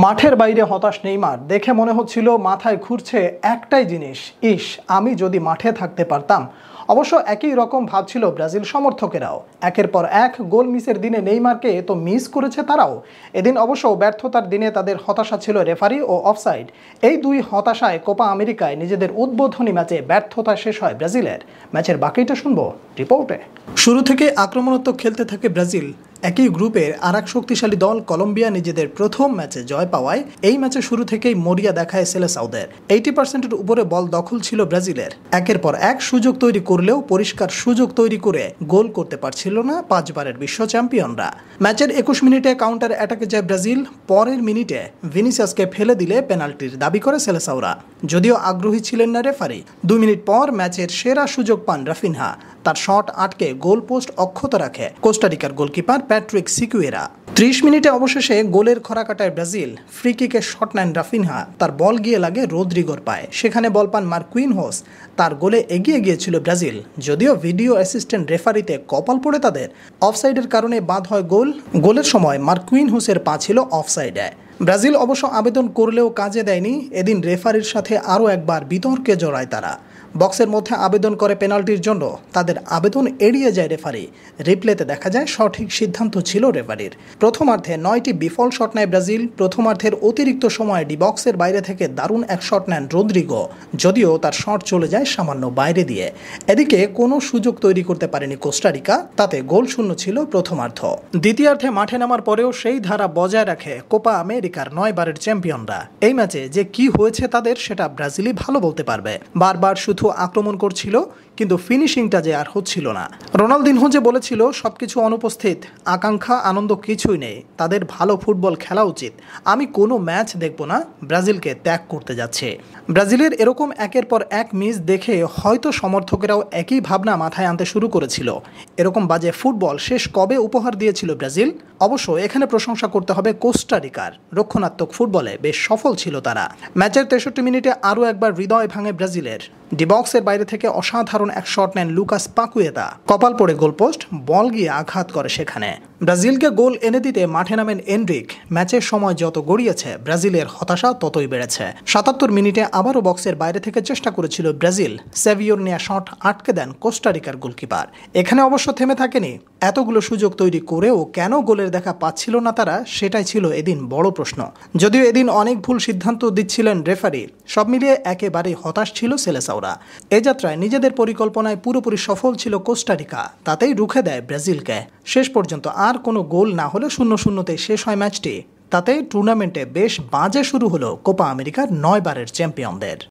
মাঠের বাইরে হতাশ নেইমার দেখে মনে হচ্ছিল মাথায় ঘুরছে একটাই জিনিস, ইস আমি যদি মাঠে থাকতে পারতাম। অবশ্য একই রকম ভাবছিল ব্রাজিল সমর্থকেরাও। একের পর এক গোল মিসের দিনে নেইমারকে তো মিস করেছে তারাও। এদিন অবশ্য ব্যর্থতার দিনে তাদের হতাশা ছিল রেফারি ও অফসাইড। এই দুই হতাশায় কোপা আমেরিকায় নিজেদের উদ্বোধনী ম্যাচে ব্যর্থতা শেষ হয় ব্রাজিলের। ম্যাচের বাকিটা শুনবো রিপোর্টে। শুরু থেকে আক্রমণাত্মক খেলতে থাকে ব্রাজিল। একই গ্রুপের আরেক শক্তিশালী দল কলম্বিয়া নিজেদের প্রথম ম্যাচে জয় পাওয়ায় এই ম্যাচে শুরু থেকেই মরিয়া দেখায় সেলেসাওদের। 80%-এর উপরে বল দখল ছিল ব্রাজিলের। একের পর এক সুযোগ তৈরি করলেও পরিষ্কার সুযোগ তৈরি করে গোল করতে পারছিল না 5 বারের বিশ্ব চ্যাম্পিয়নরা। ম্যাচের 21 মিনিটে কাউন্টার অ্যাটাকে যায় ব্রাজিল। পরের মিনিটে ভিনিসিয়াসকে ফেলে দিলে পেনাল্টির দাবি করে সেলেসাওরা। যদিও আগ্রহী ছিলেন না রেফারি। 2 মিনিট পর ম্যাচের সেরা সুযোগ পান রাফিনহা। তার শট আটকে গোল পোস্ট অক্ষত রাখে কোস্টারিকার গোলকিপার প্যাট্রিক সিকুয়েরা। 30 মিনিটে অবশেষে গোলের খরা কাটায় ব্রাজিল। ফ্রি কিকে শট নেন রাফিনহা। তার বল গিয়ে লাগে রদ্রিগোর পায়ে। সেখানে বল পান মার্কুইনহোস। তার গোলে এগিয়ে গিয়েছিল ব্রাজিল। যদিও ভিডিও অ্যাসিস্ট্যান্ট রেফারিতে কপাল পড়ে তাদের। অফসাইডের কারণে বাদ হয় গোল। গোলের সময় মার্কুইনহোসের পা ছিল অফসাইডে। ব্রাজিল অবশ্য আবেদন করলেও কাজে দেয়নি। এদিন রেফারির সাথে আরও একবার বিতর্কে জড়ায় তারা। বক্সের মধ্যে আবেদন করে পেনাল্টির জন্য। তাদের আবেদন এড়িয়ে যায় রেফারি। রিপ্লেতে দেখা যায় সঠিক সিদ্ধান্ত ছিল রেফারির। প্রথমার্ধে 9টি বিফল শট নেয় ব্রাজিল। প্রথমার্ধের অতিরিক্ত সময়ে ডি বক্সের বাইরে থেকে দারুণ এক শট নেন রদ্রিগো, যদিও তার শট চলে যায় সামান্য বাইরে দিয়ে। এদিকে কোনো সুযোগ তৈরি করতে পারেনি কোস্টারিকা। তাতে গোল শূন্য ছিল প্রথমার্ধ। দ্বিতীয়ার্ধে মাঠে নামার পরেও সেই ধারা বজায় রাখে কোপা আমেরিকার 9 বারের চ্যাম্পিয়নরা। এই ম্যাচে যে কি হয়েছে তাদের সেটা ব্রাজিলই ভালো বলতে পারবে। বারবার শুধু আক্রমণ করছিল, কিন্তু ফিনিশিংটা যে আর হচ্ছিল না। রোনালদিনহো যে বলেছিল সবকিছু অনুপস্থিত, আকাঙ্ক্ষা আনন্দ কিছুই নেই, তাদের ভালো ফুটবল খেলা উচিত। আমি কোনো ম্যাচ দেখব না, ব্রাজিলকে ত্যাগ করতে যাচ্ছে। ব্রাজিলের এরকম একের পর এক মিস দেখে হয়তো সমর্থকেরাও একই ভাবনা মাথায় আনতে শুরু করেছিল। এরকম বাজে ফুটবল শেষ কবে উপহার দিয়েছিল ব্রাজিল? অবশ্য এখানে প্রশংসা করতে হবে কোস্টারিকার। রক্ষণাত্মক ফুটবলে বেশ সফল ছিল তারা। ম্যাচের 63 মিনিটে আরও একবার হৃদয় ভাঙে ব্রাজিলের। ডি বক্সের বাইরে থেকে অসাধারণ এক শট নেন লুকাস পাকুয়েতা। কপাল পড়ে গোলপোস্ট, বল গিয়ে আঘাত করে সেখানে। ব্রাজিলকে গোল এনে দিতে মাঠে নামেন এনরিক। ম্যাচের সময় যত গড়িয়েছে ব্রাজিলের হতাশা ততই বেড়েছে। 77 মিনিটে আবারও বক্সের বাইরে থেকে চেষ্টা করেছিল ব্রাজিল। সেভিওর নেয়া শট আটকে দেন কোস্টারিকার গোলকিপার। এখানে অবশ্য থেমে থাকেনি। এতগুলো সুযোগ তৈরি করেও কেন গোলের দেখা পাচ্ছিল না তারা, সেটাই ছিল এদিন বড় প্রশ্ন। যদিও এদিন অনেক ভুল সিদ্ধান্ত দিচ্ছিলেন রেফারি। সব মিলিয়ে একেবারে হতাশ ছিল সেলেসাওরা। এ যাত্রায় নিজেদের পরিকল্পনায় পুরোপুরি সফল ছিল কোস্টারিকা। তাতেই রুখে দেয় ব্রাজিলকে। শেষ পর্যন্ত আর কোনো গোল না হলে 0-0-তে শেষ হয় ম্যাচটি। তাতে টুর্নামেন্টে বেশ বাজে শুরু হলো কোপা আমেরিকার 9 বারের চ্যাম্পিয়নদের।